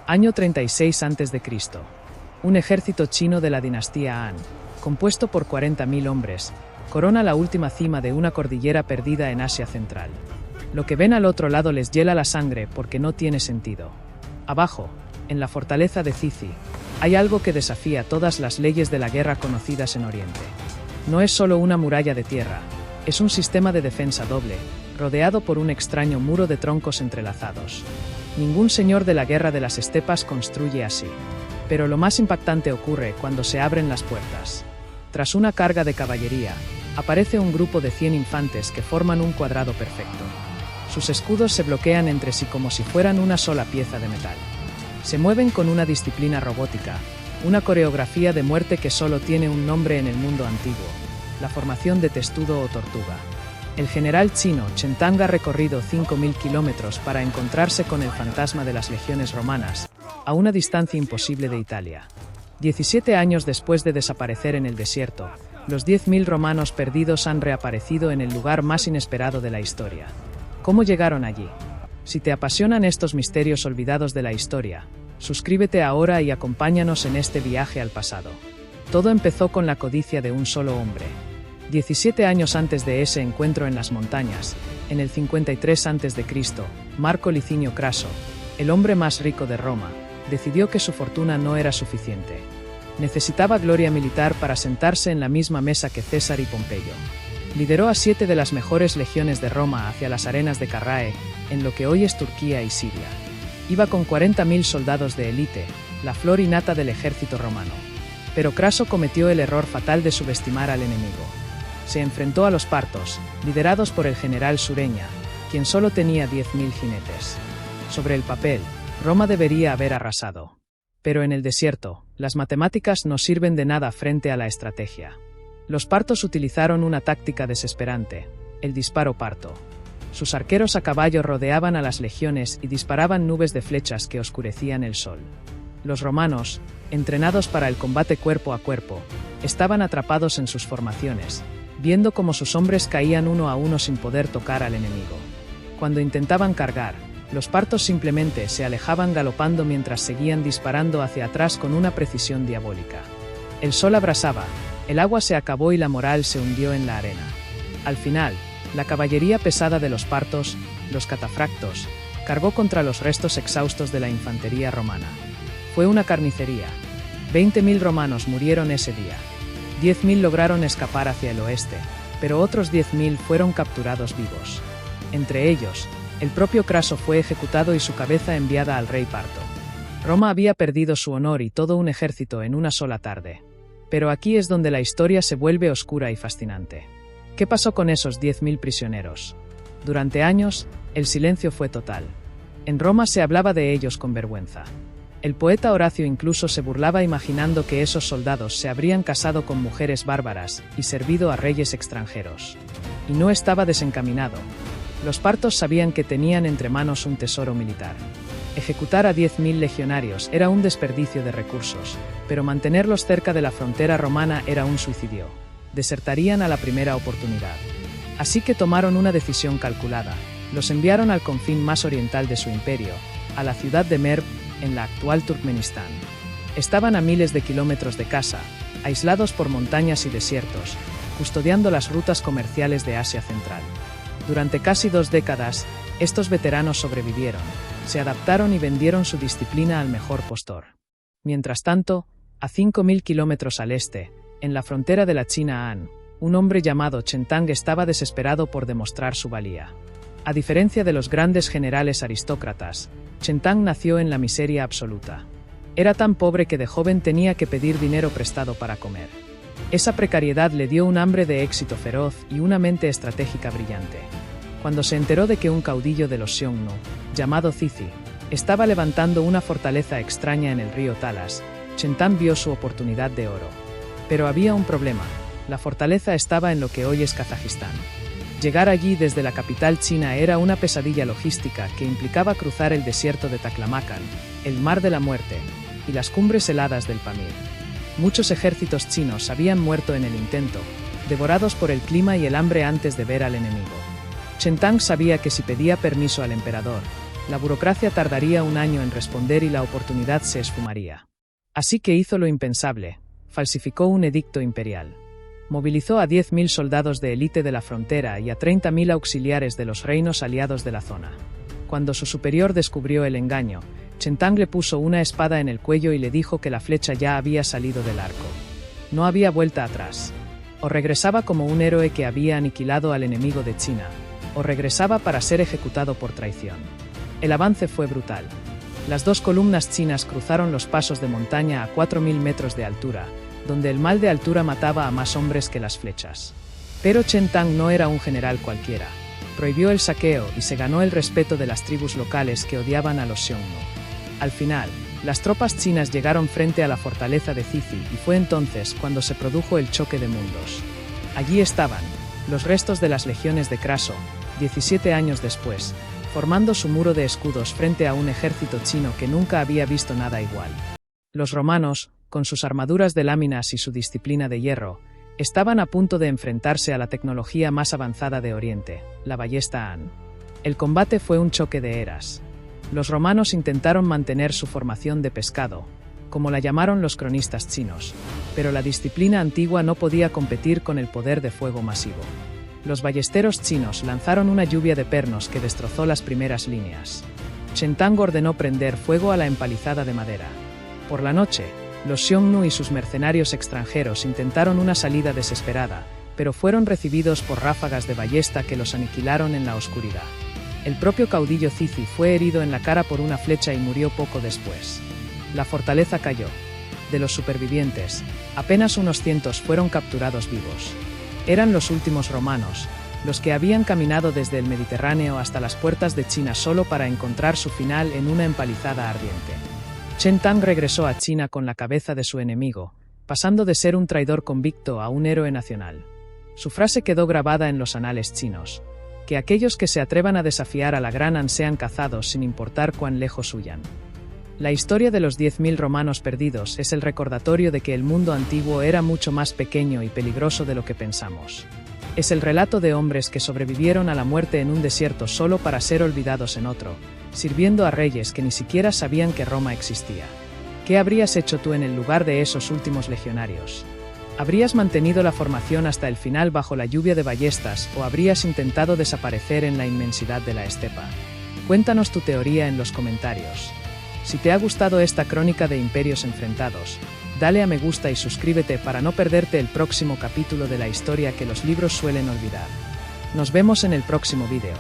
Año 36 a.C. Un ejército chino de la dinastía Han, compuesto por 40.000 hombres, corona la última cima de una cordillera perdida en Asia Central. Lo que ven al otro lado les hiela la sangre porque no tiene sentido. Abajo, en la fortaleza de Cici, hay algo que desafía todas las leyes de la guerra conocidas en Oriente. No es solo una muralla de tierra, es un sistema de defensa doble, rodeado por un extraño muro de troncos entrelazados. Ningún señor de la guerra de las estepas construye así. Pero lo más impactante ocurre cuando se abren las puertas. Tras una carga de caballería, aparece un grupo de 100 infantes que forman un cuadrado perfecto. Sus escudos se bloquean entre sí como si fueran una sola pieza de metal. Se mueven con una disciplina robótica, una coreografía de muerte que solo tiene un nombre en el mundo antiguo: la formación de testudo o tortuga. El general chino Chen Tang ha recorrido 5.000 kilómetros para encontrarse con el fantasma de las legiones romanas, a una distancia imposible de Italia. 17 años después de desaparecer en el desierto, los 10.000 romanos perdidos han reaparecido en el lugar más inesperado de la historia. ¿Cómo llegaron allí? Si te apasionan estos misterios olvidados de la historia, suscríbete ahora y acompáñanos en este viaje al pasado. Todo empezó con la codicia de un solo hombre. 17 años antes de ese encuentro en las montañas, en el 53 a.C., Marco Licinio Craso, el hombre más rico de Roma, decidió que su fortuna no era suficiente. Necesitaba gloria militar para sentarse en la misma mesa que César y Pompeyo. Lideró a 7 de las mejores legiones de Roma hacia las arenas de Carrae, en lo que hoy es Turquía y Siria. Iba con 40.000 soldados de élite, la flor y nata del ejército romano. Pero Craso cometió el error fatal de subestimar al enemigo. Se enfrentó a los partos, liderados por el general Sureña, quien solo tenía 10.000 jinetes. Sobre el papel, Roma debería haber arrasado. Pero en el desierto, las matemáticas no sirven de nada frente a la estrategia. Los partos utilizaron una táctica desesperante: el disparo parto. Sus arqueros a caballo rodeaban a las legiones y disparaban nubes de flechas que oscurecían el sol. Los romanos, entrenados para el combate cuerpo a cuerpo, estaban atrapados en sus formaciones, viendo cómo sus hombres caían uno a uno sin poder tocar al enemigo. Cuando intentaban cargar, los partos simplemente se alejaban galopando mientras seguían disparando hacia atrás con una precisión diabólica. El sol abrasaba, el agua se acabó y la moral se hundió en la arena. Al final, la caballería pesada de los partos, los catafractos, cargó contra los restos exhaustos de la infantería romana. Fue una carnicería. 20.000 romanos murieron ese día. 10.000 lograron escapar hacia el oeste, pero otros 10.000 fueron capturados vivos. Entre ellos, el propio Craso fue ejecutado y su cabeza enviada al rey parto. Roma había perdido su honor y todo un ejército en una sola tarde. Pero aquí es donde la historia se vuelve oscura y fascinante. ¿Qué pasó con esos 10.000 prisioneros? Durante años, el silencio fue total. En Roma se hablaba de ellos con vergüenza. El poeta Horacio incluso se burlaba imaginando que esos soldados se habrían casado con mujeres bárbaras y servido a reyes extranjeros. Y no estaba desencaminado. Los partos sabían que tenían entre manos un tesoro militar. Ejecutar a 10.000 legionarios era un desperdicio de recursos, pero mantenerlos cerca de la frontera romana era un suicidio. Desertarían a la primera oportunidad. Así que tomaron una decisión calculada. Los enviaron al confín más oriental de su imperio, a la ciudad de Merv, en la actual Turkmenistán. Estaban a miles de kilómetros de casa, aislados por montañas y desiertos, custodiando las rutas comerciales de Asia Central. Durante casi 2 décadas, estos veteranos sobrevivieron, se adaptaron y vendieron su disciplina al mejor postor. Mientras tanto, a 5.000 kilómetros al este, en la frontera de la China Han, un hombre llamado Chen Tang estaba desesperado por demostrar su valía. A diferencia de los grandes generales aristócratas, Chen Tang nació en la miseria absoluta. Era tan pobre que de joven tenía que pedir dinero prestado para comer. Esa precariedad le dio un hambre de éxito feroz y una mente estratégica brillante. Cuando se enteró de que un caudillo de los Xiongnu, llamado Cici, estaba levantando una fortaleza extraña en el río Talas, Chen Tang vio su oportunidad de oro. Pero había un problema: la fortaleza estaba en lo que hoy es Kazajistán. Llegar allí desde la capital china era una pesadilla logística que implicaba cruzar el desierto de Taklamakan, el Mar de la Muerte, y las cumbres heladas del Pamir. Muchos ejércitos chinos habían muerto en el intento, devorados por el clima y el hambre antes de ver al enemigo. Chen Tang sabía que si pedía permiso al emperador, La burocracia tardaría un año en responder y la oportunidad se esfumaría. Así que hizo lo impensable, falsificó un edicto imperial. Movilizó a 10.000 soldados de élite de la frontera y a 30.000 auxiliares de los reinos aliados de la zona. Cuando su superior descubrió el engaño, Chen Tang le puso una espada en el cuello y le dijo que la flecha ya había salido del arco. No había vuelta atrás. O regresaba como un héroe que había aniquilado al enemigo de China, o regresaba para ser ejecutado por traición. El avance fue brutal. Las dos columnas chinas cruzaron los pasos de montaña a 4.000 metros de altura, donde el mal de altura mataba a más hombres que las flechas. Pero Chen Tang no era un general cualquiera. Prohibió el saqueo y se ganó el respeto de las tribus locales que odiaban a los Xiongnu. Al final, las tropas chinas llegaron frente a la fortaleza de Cici y fue entonces cuando se produjo el choque de mundos. Allí estaban, los restos de las legiones de Craso, 17 años después, formando su muro de escudos frente a un ejército chino que nunca había visto nada igual. Los romanos, con sus armaduras de láminas y su disciplina de hierro, estaban a punto de enfrentarse a la tecnología más avanzada de Oriente, la ballesta Han. El combate fue un choque de eras. Los romanos intentaron mantener su formación de pescado, como la llamaron los cronistas chinos, pero la disciplina antigua no podía competir con el poder de fuego masivo. Los ballesteros chinos lanzaron una lluvia de pernos que destrozó las primeras líneas. Chen Tang ordenó prender fuego a la empalizada de madera. Por la noche, los Xiongnu y sus mercenarios extranjeros intentaron una salida desesperada, pero fueron recibidos por ráfagas de ballesta que los aniquilaron en la oscuridad. El propio caudillo Cici fue herido en la cara por una flecha y murió poco después. La fortaleza cayó. De los supervivientes, apenas unos cientos fueron capturados vivos. Eran los últimos romanos, los que habían caminado desde el Mediterráneo hasta las puertas de China solo para encontrar su final en una empalizada ardiente. Chen Tang regresó a China con la cabeza de su enemigo, pasando de ser un traidor convicto a un héroe nacional. Su frase quedó grabada en los anales chinos: que aquellos que se atrevan a desafiar a la Gran Han sean cazados sin importar cuán lejos huyan. La historia de los 10.000 romanos perdidos es el recordatorio de que el mundo antiguo era mucho más pequeño y peligroso de lo que pensamos. Es el relato de hombres que sobrevivieron a la muerte en un desierto solo para ser olvidados en otro, sirviendo a reyes que ni siquiera sabían que Roma existía. ¿Qué habrías hecho tú en el lugar de esos últimos legionarios? ¿Habrías mantenido la formación hasta el final bajo la lluvia de ballestas o habrías intentado desaparecer en la inmensidad de la estepa? Cuéntanos tu teoría en los comentarios. Si te ha gustado esta crónica de imperios enfrentados, dale a me gusta y suscríbete para no perderte el próximo capítulo de la historia que los libros suelen olvidar. Nos vemos en el próximo vídeo.